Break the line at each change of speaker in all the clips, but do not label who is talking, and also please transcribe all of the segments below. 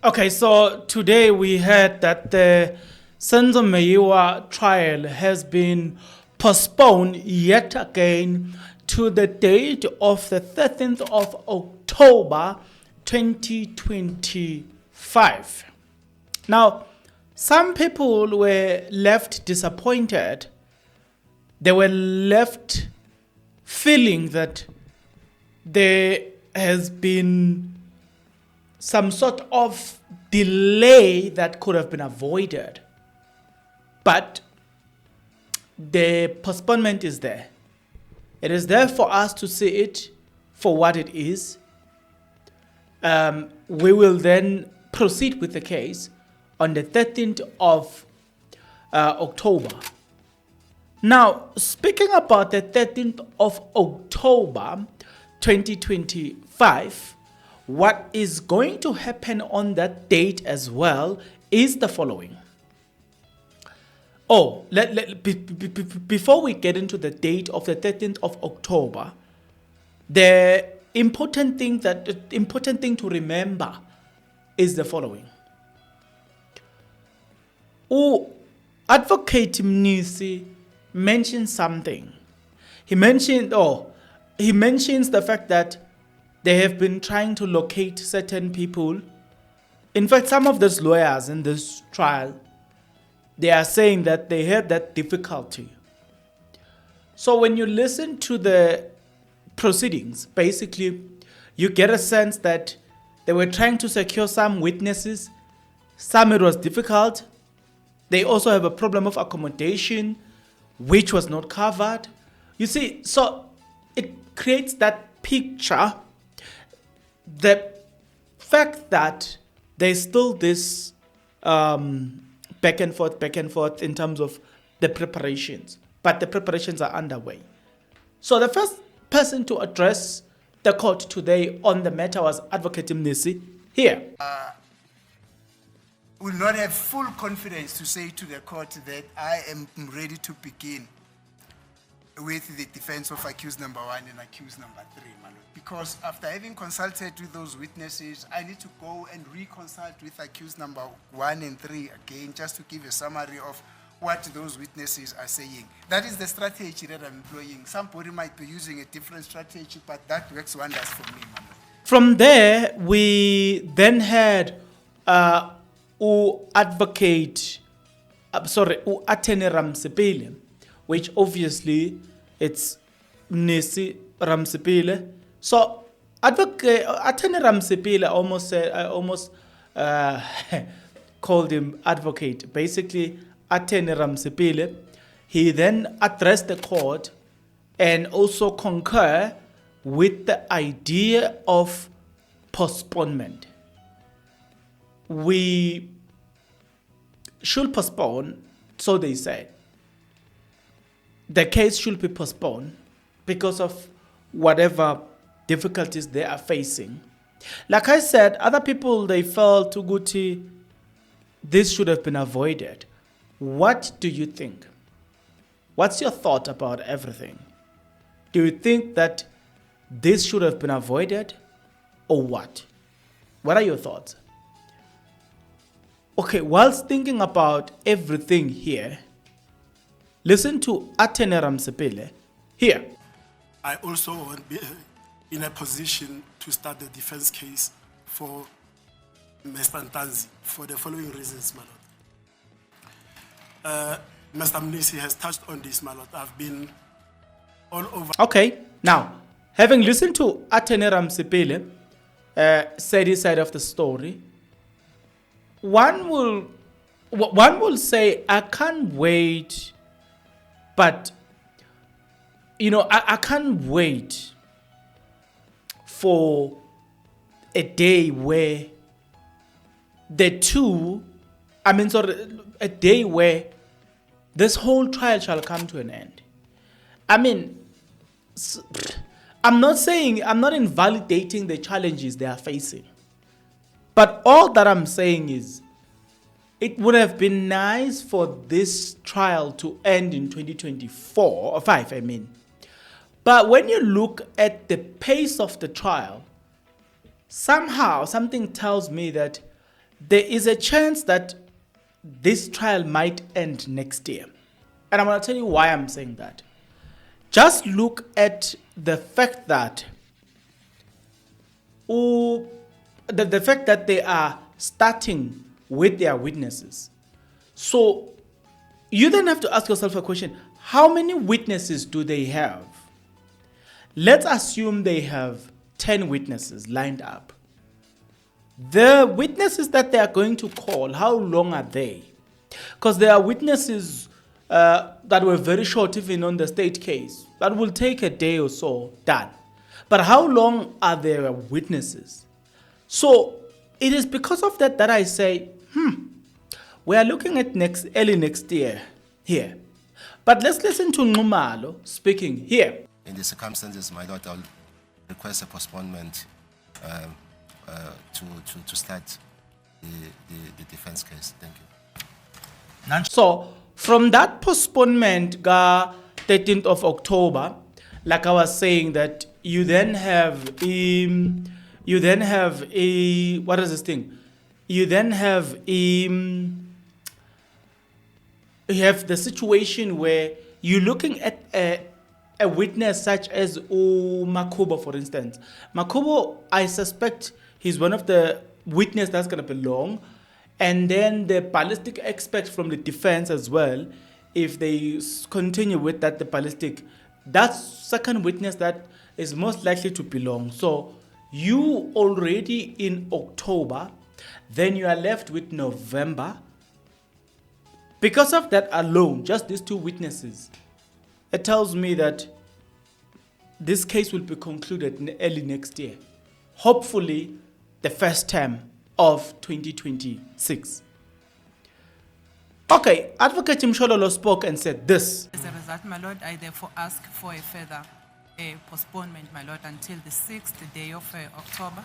Okay, so today we heard that the Senzo Meyiwa trial has been postponed yet again to the date of the 13th of October 2025. Now, some people were left disappointed. They were left feeling that there has been some sort of delay that could have been avoided. But the postponement is there. It is there for us to see it for what it is. We will then proceed with the case on the 13th of October. Now, speaking about the 13th of October 2025, what is going to happen on that date as well is the following. Before we get into the date of the 13th of October, the important thing to remember is the following. Advocate Mnisi mentioned something. He mentions the fact that they have been trying to locate certain people. In fact, some of those lawyers in this trial, they are saying that they had that difficulty. So when you listen to the proceedings, basically, you get a sense that they were trying to secure some witnesses. Some it was difficult. They also have a problem of accommodation, which was not covered. You see, so it creates that picture. The fact that there's still this back and forth in terms of the preparations, but the preparations are underway. So the first person to address the court today on the matter was Advocate Mnisi here.
Will not have full confidence to say to the court that I am ready to begin with the defense of accused number 1 and accused number 3, my lord. Because after having consulted with those witnesses, I need to go and reconsult with accused number 1 and 3 again, just to give a summary of what those witnesses are saying. That is the strategy that I'm employing. Somebody might be using a different strategy, but that works wonders for me, my lord.
From there, we then had Attorney Ramsepile, which obviously it's Nisi Ramsepile. So Attorney Ramsepile almost called him advocate. Basically, Attorney Ramsepile, he then addressed the court and also concur with the idea of postponement. We should postpone, so they said. The case should be postponed because of whatever difficulties they are facing. Like I said, other people, they felt Tuguti, this should have been avoided. What do you think? What's your thought about everything? Do you think that this should have been avoided or what? What are your thoughts? Okay, whilst thinking about everything here, listen to Attorney Ramsepile here.
I also won't be in a position to start the defense case for Mr. Ntanzi for the following reasons, my lord. Mr. Mnisi has touched on this, my lord. I've been all over.
Okay, now, having listened to Attorney Ramsepile say his side of the story, one will say, I can't wait, but, I can't wait for a day where a day where this whole trial shall come to an end. I'm not invalidating the challenges they are facing. But all that I'm saying is, it would have been nice for this trial to end in 2024, or 5, I mean. But when you look at the pace of the trial, somehow something tells me that there is a chance that this trial might end next year. And I'm going to tell you why I'm saying that. Just look at the fact that the fact that they are starting with their witnesses. So you then have to ask yourself a question. How many witnesses do they have? Let's assume they have 10 witnesses lined up. The witnesses that they are going to call, how long are they? Because there are witnesses that were very short even on the state case. That will take a day or so, done. But how long are their witnesses? So it is because of that that I say, we are looking at early next year here. But let's listen to Nxumalo speaking here.
In the circumstances, my Lord, I'll request a postponement to start the defense case. Thank you.
So from that postponement, 13th of October, like I was saying, that you then have what is this thing? You then have you have the situation where you're looking at a witness such as Makubo, for instance. Makubo, I suspect he's one of the witnesses that's going to belong. And then the ballistic expert from the defense as well, if they continue with that, the ballistic, that's second witness that is most likely to belong. So you already in October, then you are left with November. Because of that alone, just these two witnesses, it tells me that this case will be concluded early next year. Hopefully, the first term of 2026. Okay, Advocate Mshololo spoke and said this.
As a result, my Lord, I therefore ask for a further postponement, my Lord, until the 6th day of October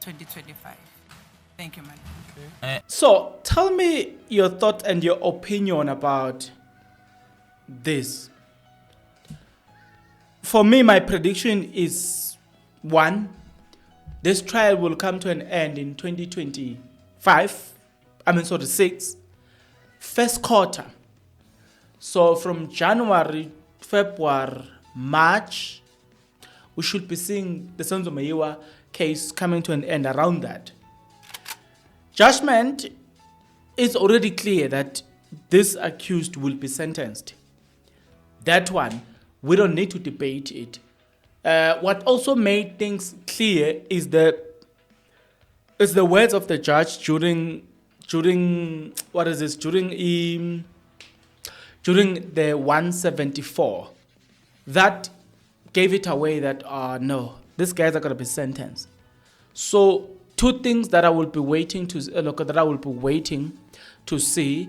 2025. Thank you, my Lord.
So, tell me your thought and your opinion about this. For me, my prediction is 1, this trial will come to an end in 6, first quarter. So from January, February, March, we should be seeing the Senzo Mayiwa case coming to an end around that. Judgment is already clear that this accused will be sentenced. That one, we don't need to debate it. What also made things clear is the words of the judge during the 174 that gave it away that no, these guys are going to be sentenced. So two things that I will be waiting to see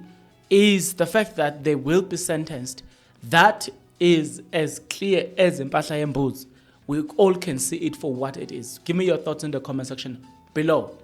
is the fact that they will be sentenced. That is as clear as Impahla Yembuzi. We all can see it for what it is. Give me your thoughts in the comment section below.